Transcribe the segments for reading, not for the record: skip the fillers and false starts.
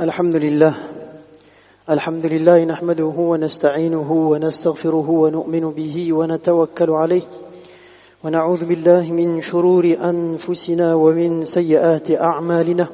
الحمد لله نحمده ونستعينه ونستغفره ونؤمن به ونتوكل عليه ونعوذ بالله من شرور أنفسنا ومن سيئات أعمالنا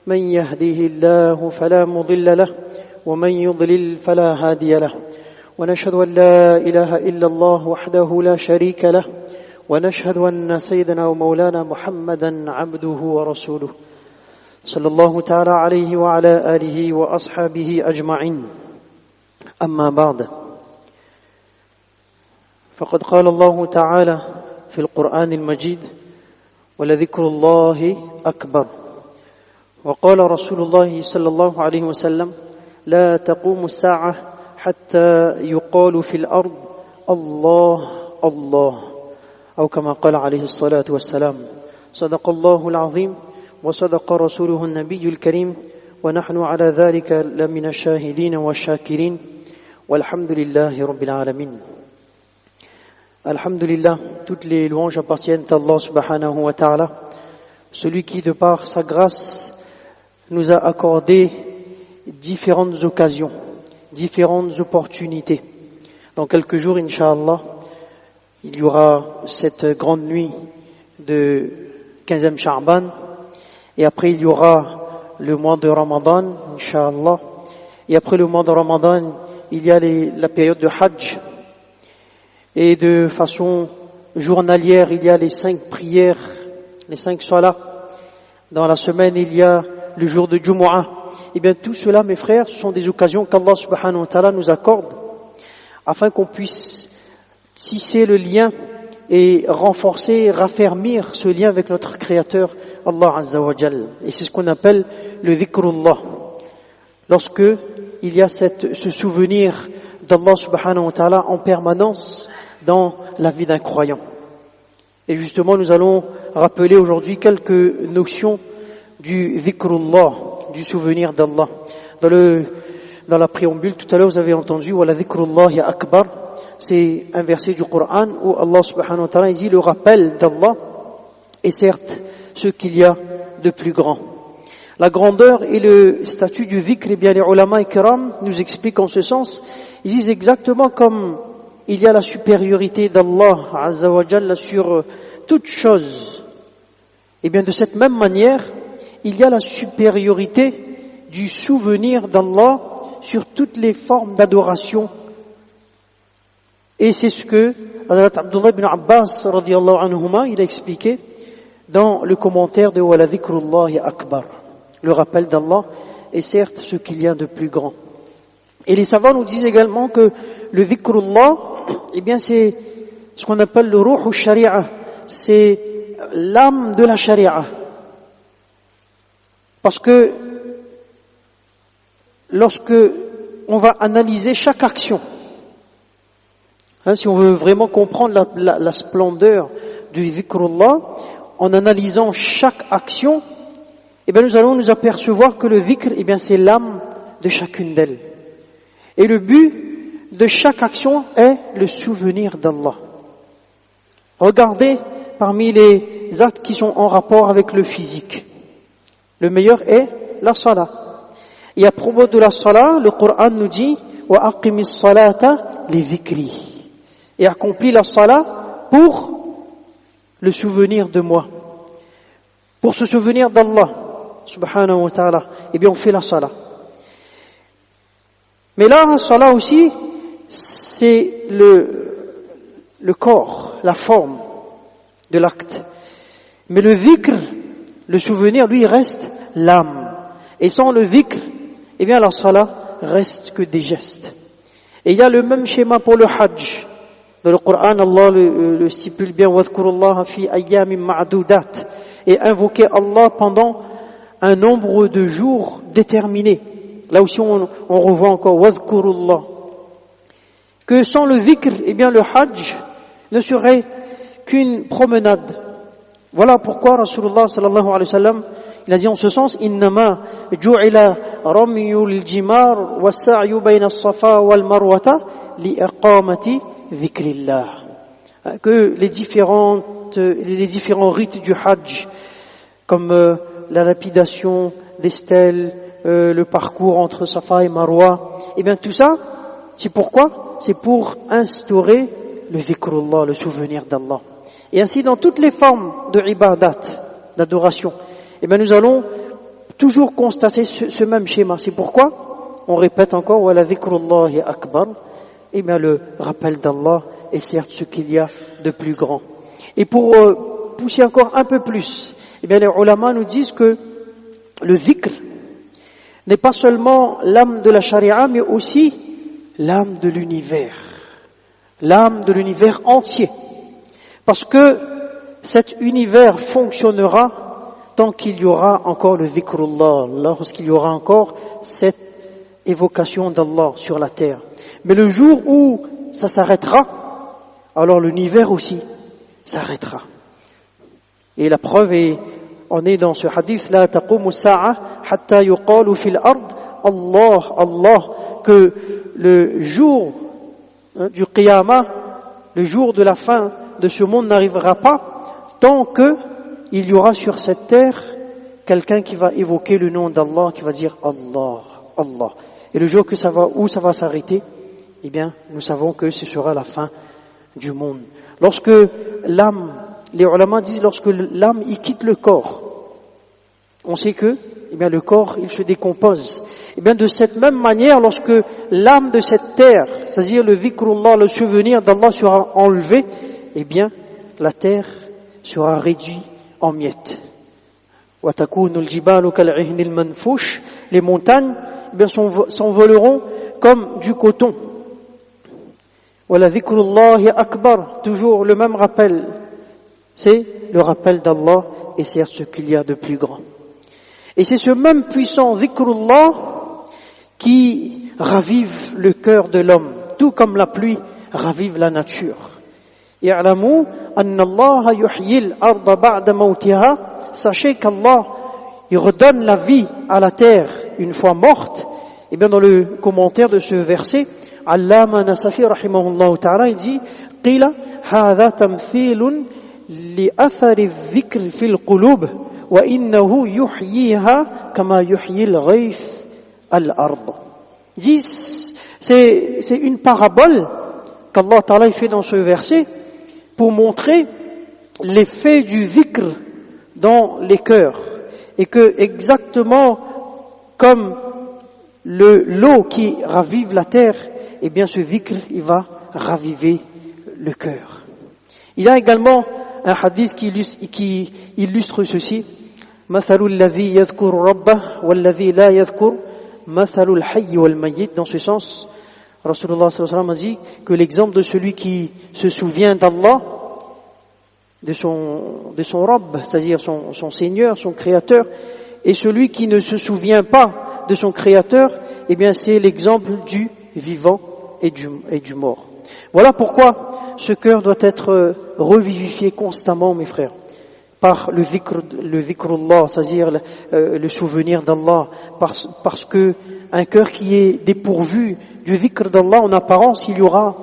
من يهده الله فلا مضل له ومن يضلل فلا هادي له ونشهد أن لا إله إلا الله وحده لا شريك له ونشهد أن سيدنا ومولانا محمدا عبده ورسوله صلى الله تعالى عليه وعلى آله وأصحابه أجمعين أما بعد فقد قال الله تعالى في القرآن المجيد ولذكر الله أكبر وقال رسول الله صلى الله عليه وسلم لا تقوم الساعة حتى يقال في الأرض الله الله أو كما قال عليه الصلاة والسلام صدق الله العظيم وصدق رسوله النبي الكريم ونحن على ذلك لمن الشاهدين والشاكرين والحمد لله رب العالمين. Alhamdulillah, toutes les louanges appartiennent à Allah subhanahu wa ta'ala, celui qui de par sa grâce nous a accordé différentes occasions, différentes opportunités. Dans quelques jours, Inch'Allah, il y aura cette grande nuit de 15e Sha'ban, et après il y aura le mois de Ramadan, Inch'Allah, et après le mois de Ramadan, il y a la période de Hajj, et de façon journalière, il y a les 5 prières, les 5 salats. Dans la semaine, il y a le jour de Jumu'ah. Et bien tout cela, mes frères, ce sont des occasions qu'Allah subhanahu wa ta'ala nous accorde afin qu'on puisse tisser le lien et renforcer, raffermir ce lien avec notre Créateur, Allah Azza wa Jal. Et c'est ce qu'on appelle le dhikrullah. Lorsque il y a ce souvenir d'Allah subhanahu wa ta'ala en permanence dans la vie d'un croyant. Et justement, nous allons rappeler aujourd'hui quelques notions du dhikrullah, du souvenir d'Allah. Dans la préambule, tout à l'heure, vous avez entendu wa la dhikrullahi akbar. C'est un verset du Coran où Allah subhanahu wa ta'ala dit le rappel d'Allah est certes ce qu'il y a de plus grand. La grandeur et le statut du dhikr, eh bien les ulama ikram nous expliquent en ce sens. Ils disent exactement comme il y a la supériorité d'Allah Azza wa Jalla sur toute chose. Et bien de cette même manière, il y a la supériorité du souvenir d'Allah sur toutes les formes d'adoration. Et c'est ce que Abdullah ibn Abbas radiyallahu anhuma, il a expliqué dans le commentaire de Wala dhikrullahi akbar. Le rappel d'Allah est certes ce qu'il y a de plus grand. Et les savants nous disent également que le dhikrullah, eh bien c'est ce qu'on appelle le ruh sharia, c'est l'âme de la sharia. Parce que lorsque on va analyser chaque action, si on veut vraiment comprendre la splendeur du dhikrullah, en analysant chaque action, eh bien nous allons nous apercevoir que le dhikr, eh bien c'est l'âme de chacune d'elles. Et le but de chaque action est le souvenir d'Allah. Regardez parmi les actes qui sont en rapport avec le physique. Le meilleur est la salat. Et à propos de la salat, le Coran nous dit wa aqimis salata li dhikri. Et accomplis la salat pour le souvenir de moi. Pour se souvenir d'Allah subhanahu wa ta'ala. Eh bien on fait la salat. Mais là, la salat aussi, c'est le corps, la forme de l'acte. Mais le dhikr, le souvenir, lui, reste l'âme. Et sans le dhikr, eh bien la salat reste que des gestes. Et il y a le même schéma pour le hajj. Dans le Coran, Allah le stipule bien, وَاذْكُرُوا fi ayyamin ma'dudat, et invoquer Allah pendant un nombre de jours déterminés. Là aussi on revoit encore وَاذْكُرُوا, que sans le dhikr, eh bien le hajj ne serait qu'une promenade. Voilà pourquoi Rasulullah sallallahu alayhi wa sallam, il a dit en ce sens إِنَّمَا جُعِلَ رَمْيُ الْجِمَارِ وَالسَّعْيُ بَيْنَ الصَّفَا وَالْمَرْوَةِ لِإِقَامَةِ ذِكْرِ اللَّهِ. Que les différents rites du hajj, comme la lapidation des stèles, le parcours entre Safa et Marwa. Eh bien tout ça, c'est pourquoi? C'est pour instaurer le dhikrullah, le souvenir d'Allah. Et ainsi dans toutes les formes de ibadat, d'adoration, eh bien nous allons toujours constater ce même schéma. C'est pourquoi on répète encore wa la dhikrullahi akbar. Eh bien le rappel d'Allah est certes ce qu'il y a de plus grand. Et pour pousser encore un peu plus, eh bien les ulama nous disent que le dhikr n'est pas seulement l'âme de la charia, mais aussi l'âme de l'univers entier. Parce que cet univers fonctionnera tant qu'il y aura encore le dhikrullah, lorsqu'il y aura encore cette évocation d'Allah sur la terre. Mais le jour où ça s'arrêtera, alors l'univers aussi s'arrêtera. Et la preuve on est dans ce hadith, la taqumu as-sa'a hatta yuqalu fil ard Allah, Allah, que le jour du qiyamah, le jour de la fin de ce monde n'arrivera pas tant que il y aura sur cette terre quelqu'un qui va évoquer le nom d'Allah, qui va dire Allah, Allah. Et le jour où ça va s'arrêter, eh bien, nous savons que ce sera la fin du monde. Lorsque l'âme, les ulama disent, lorsque l'âme il quitte le corps, on sait que, eh bien, le corps il se décompose. Eh bien, de cette même manière, lorsque l'âme de cette terre, c'est-à-dire le dhikrullah, le souvenir d'Allah sera enlevé, eh bien, la terre sera réduite en miettes. Les montagnes, eh bien, s'envoleront comme du coton. Wala dhikrullahi akbar, toujours le même rappel. C'est le rappel d'Allah et certes ce qu'il y a de plus grand. Et c'est ce même puissant dhikrullah qui ravive le cœur de l'homme, tout comme la pluie ravive la nature. I'lamu anna Allah yuhyi al-arda ba'da mawtiha. Sachez qu'Allah, il redonne la vie à la terre une fois morte. Et bien dans le commentaire de ce verset, Allama Nasafi rahimahullah ta'ala, il dit qila hadha tamthilun li athari adh-dhikr fil qulub wa innahu yuhyiha kama yuhyi al-ghayth al-ard. Il dit c'est une parabole qu'Allah ta'ala fait dans ce verset pour montrer l'effet du dhikr dans les cœurs et que exactement comme l'eau qui ravive la terre, eh bien ce dhikr il va raviver le cœur. Il y a également un hadith qui illustre ceci. Mathalul ladhi yadhkur rabbah wal ladhi la yadhkur mathalul hayy wal mayyit. Dans ce sens, Rasulullah sallallahu alayhi wa sallam a dit que l'exemple de celui qui se souvient d'Allah, de son Rabb, c'est-à-dire son Seigneur, son Créateur, et celui qui ne se souvient pas de son Créateur, eh bien c'est l'exemple du vivant et du mort. Voilà pourquoi ce cœur doit être revivifié constamment, mes frères, par le dhikrullah, c'est-à-dire le souvenir d'Allah, parce que un cœur qui est dépourvu du dhikr d'Allah, en apparence, il y aura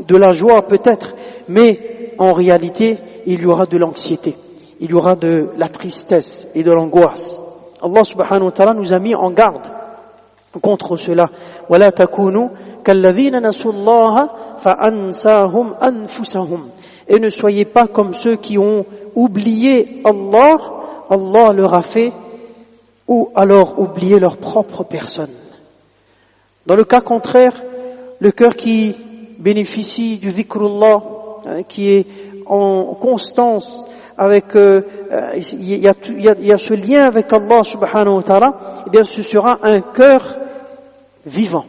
de la joie peut-être, mais en réalité, il y aura de l'anxiété, il y aura de la tristesse et de l'angoisse. Allah subhanahu wa ta'ala nous a mis en garde contre cela. وَلَا تَكُونُوا كَالَّذِينَ نَسُوا اللَّهَ فَأَنْسَاهُمْ أَنفُسَهُمْ. Et ne soyez pas comme ceux qui ont oublié Allah, Allah leur a fait, ou alors oublié leur propre personne. Dans le cas contraire, le cœur qui bénéficie du dhikrullah, qui est en constance avec, il y a ce lien avec Allah subhanahu wa ta'ala, eh bien ce sera un cœur vivant,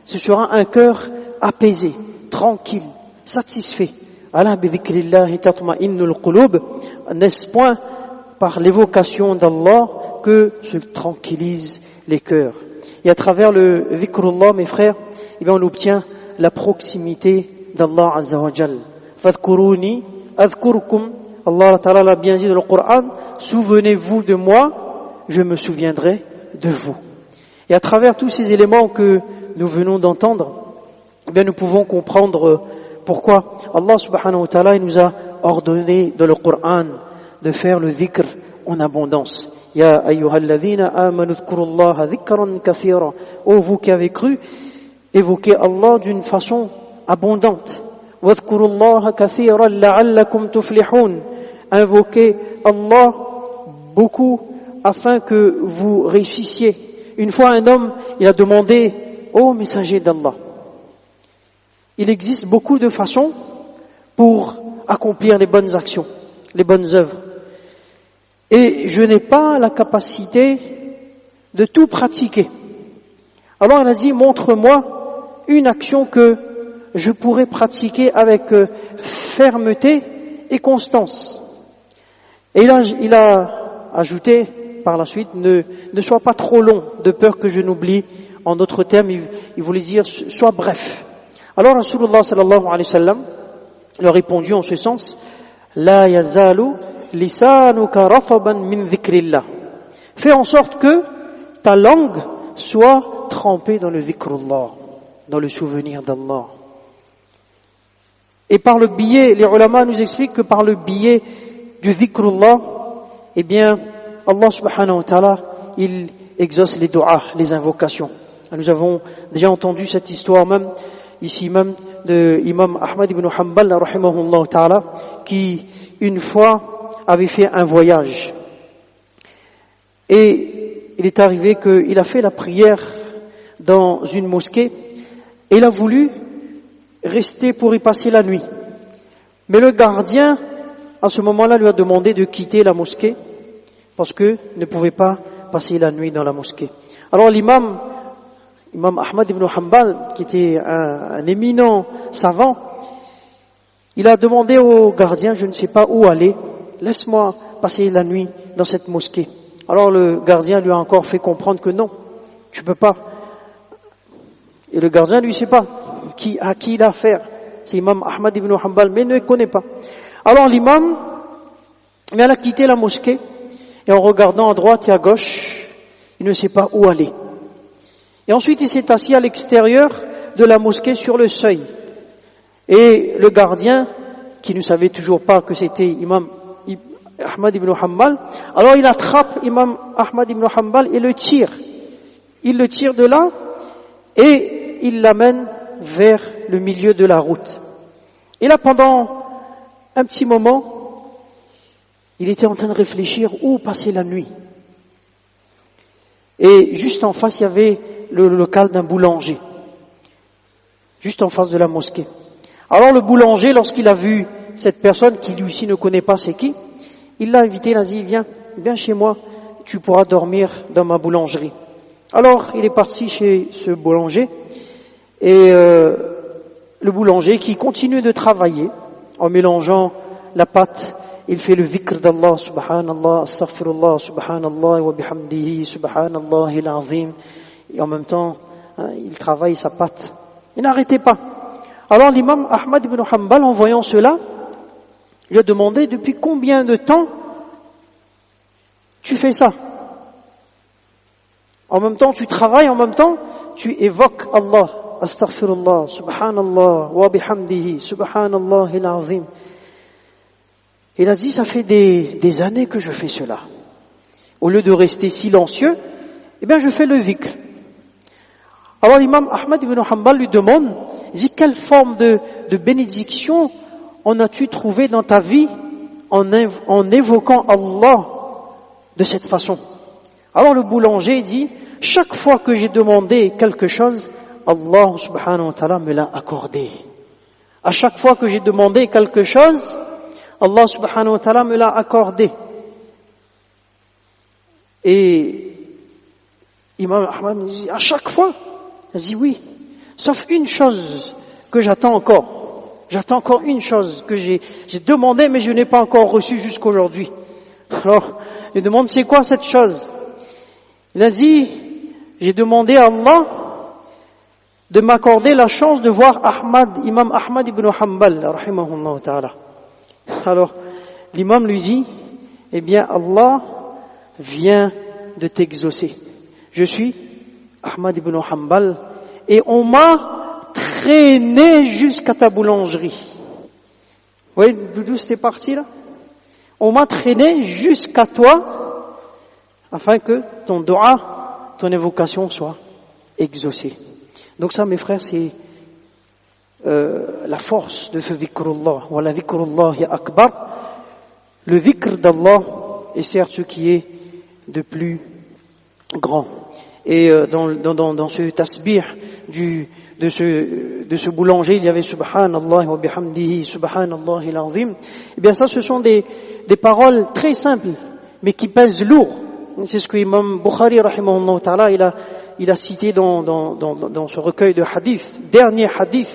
ce sera un cœur apaisé, tranquille, satisfait. Ala bi dhikrillahi tatma'innul qulub. N'est-ce point par l'évocation d'Allah que se tranquillisent les cœurs? Et à travers le dhikrullah, mes frères, eh bien on obtient la proximité d'Allah azza wa jal. Fadhkuruni adhkurkum. Allah ta'ala l'a bien dit dans le Coran, souvenez-vous de moi, je me souviendrai de vous. Et à travers tous ces éléments que nous venons d'entendre, eh bien nous pouvons comprendre pourquoi Allah subhanahu wa ta'ala nous a ordonné dans le Coran de faire le dhikr en abondance. Ya ayyuhalladhina amanu dhkurullaha dhikran kathira. Ô vous qui avez cru, évoquez Allah d'une façon abondante. Wadhkurullaha kathiran la'allakum tuflihun. Invoquez Allah beaucoup afin que vous réussissiez. Une fois un homme, il a demandé: ô messager d'Allah, il existe beaucoup de façons pour accomplir les bonnes actions, les bonnes œuvres. Et je n'ai pas la capacité de tout pratiquer. Alors il a dit: montre-moi une action que je pourrais pratiquer avec fermeté et constance. Et là, il a ajouté par la suite: ne sois pas trop long, de peur que je n'oublie. En d'autres termes, il voulait dire: sois bref. Alors Rasulullah sallallahu alayhi wa sallam leur a répondu en ce sens: La yazalu lisanuka rataban min dhikrillah. Fais en sorte que ta langue soit trempée dans le dhikrullah, dans le souvenir d'Allah. Et par le biais, les ulama nous expliquent que par le biais du dhikrullah, eh bien, Allah subhanahu wa ta'ala, il exauce les du'as, les invocations. Nous avons déjà entendu cette histoire même, ici même, de Imam Ahmad ibn Hanbal, rahimahullah ta'ala, qui, une fois, avait fait un voyage. Et il est arrivé qu'il a fait la prière dans une mosquée, et il a voulu rester pour y passer la nuit. Mais le gardien, à ce moment-là, lui a demandé de quitter la mosquée, parce que ne pouvait pas passer la nuit dans la mosquée. Alors l'imam Ahmad ibn Hanbal, qui était un éminent savant, il a demandé au gardien: je ne sais pas où aller, laisse-moi passer la nuit dans cette mosquée. Alors le gardien lui a encore fait comprendre que non, tu peux pas. Et le gardien lui sait pas à qui il a affaire. C'est Imam Ahmad ibn Hanbal, mais il ne le connaît pas. Alors l'imam, il a quitté la mosquée, et en regardant à droite et à gauche, il ne sait pas où aller. Et ensuite, il s'est assis à l'extérieur de la mosquée sur le seuil. Et le gardien, qui ne savait toujours pas que c'était Imam Ahmad ibn Hanbal, alors il attrape Imam Ahmad ibn Hanbal et le tire. Il le tire de là et il l'amène vers le milieu de la route. Et là, pendant un petit moment, il était en train de réfléchir où passer la nuit. Et juste en face, il y avait le local d'un boulanger, juste en face de la mosquée. Alors le boulanger, lorsqu'il a vu cette personne qui lui aussi ne connaît pas c'est qui, il l'a invité, il a dit: viens chez moi, tu pourras dormir dans ma boulangerie. Alors il est parti chez ce boulanger, et le boulanger qui continue de travailler en mélangeant la pâte, il fait le dhikr d'Allah, subhanallah, astaghfirullah, subhanallah wa bihamdihi, subhanallah al-azim. Et en même temps, il travaille sa pâte. Il n'arrêtait pas. Alors l'imam Ahmad ibn Hanbal, en voyant cela, lui a demandé: depuis combien de temps tu fais ça? En même temps, tu travailles, en même temps, tu évoques Allah. Astaghfirullah, subhanallah, wa bihamdihi, subhanallah al-azim. Il a dit: ça fait des années que je fais cela. Au lieu de rester silencieux, eh bien, je fais le dhikr. Alors l'imam Ahmad ibn Hanbal lui demande, il dit: quelle forme de bénédiction en as-tu trouvé dans ta vie en évoquant Allah de cette façon? Alors le boulanger dit: chaque fois que j'ai demandé quelque chose, Allah subhanahu wa ta'ala me l'a accordé. À chaque fois que j'ai demandé quelque chose, Allah subhanahu wa ta'ala me l'a accordé. Et Imam Ahmad me dit: à chaque fois? Il dit: oui, sauf une chose que j'attends encore. J'attends encore une chose que j'ai demandé mais je n'ai pas encore reçue jusqu'aujourd'hui. Alors, il demande: c'est quoi cette chose? Il a dit: j'ai demandé à Allah de m'accorder la chance de voir Imam Ahmad ibn Hanbal, rahimahullah ta'ala. Alors, l'imam lui dit: eh bien, Allah vient de t'exaucer. Je suis Ahmad ibn Hanbal et on m'a traîné jusqu'à ta boulangerie. Vous voyez d'où c'était parti là? On m'a traîné jusqu'à toi afin que ton dua, ton évocation soit exaucée. Donc ça, mes frères, c'est la force de ce dhikrullah. Wa la dhikrullahi akbar. Le dhikr d'Allah est certes ce qui est de plus grand. Et dans ce tasbih de ce boulanger, il y avait Subhanallah wa bihamdihi, Subhanallah al-azim. Eh bien ça, ce sont des paroles très simples, mais qui pèsent lourd. C'est ce que Imam Bukhari, rahimahullah ta'ala, il a cité dans ce recueil de hadith, dernier hadith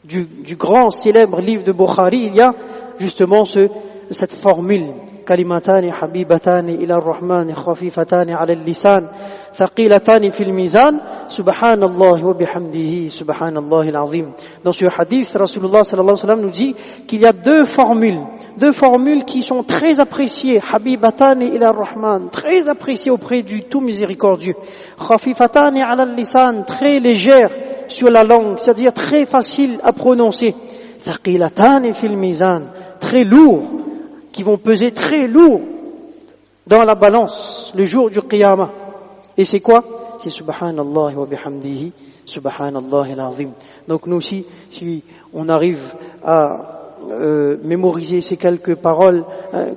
du grand célèbre livre de Bukhari. Il y a justement cette formule: kalimatani habibatani ila ar-rahmani khafifatani ala al-lisan thaqilatani fil mizan subhanallah wa bihamdihi subhanallah al-azim. Dans ce hadith, Rasulullah sallallahu alayhi wa sallam nous dit qu'il y a deux formules qui sont très appréciées: habibatani ila ar-rahman, très appréciées auprès du tout miséricordieux; khafifatani ala al-lisan, très légères sur la langue, c'est-à-dire très facile à prononcer; thaqilatani fil mizan, très lourd, qui vont peser très lourd dans la balance le jour du Qiyamah. Et c'est quoi? C'est Subhanallah wa bihamdihi, Subhanallah al-azim. Donc nous aussi, si on arrive à mémoriser ces quelques paroles,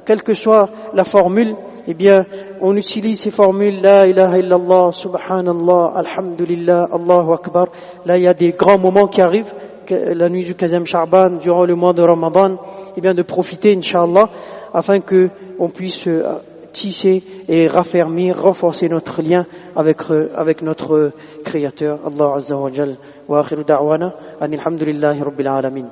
quelle que soit la formule, eh bien, on utilise ces formules: La ilaha illallah, Subhanallah, Alhamdulillah, Allahu Akbar. Là, il y a des grands moments qui arrivent, la nuit du 15e Sha'ban, durant le mois de Ramadan, eh bien, de profiter, Inch'Allah, afin que on puisse tisser et raffermir, renforcer notre lien avec notre Créateur, Allah Azza wa Jal. Wa akhiru da'wana, anil hamdulillahi rabbil alamin.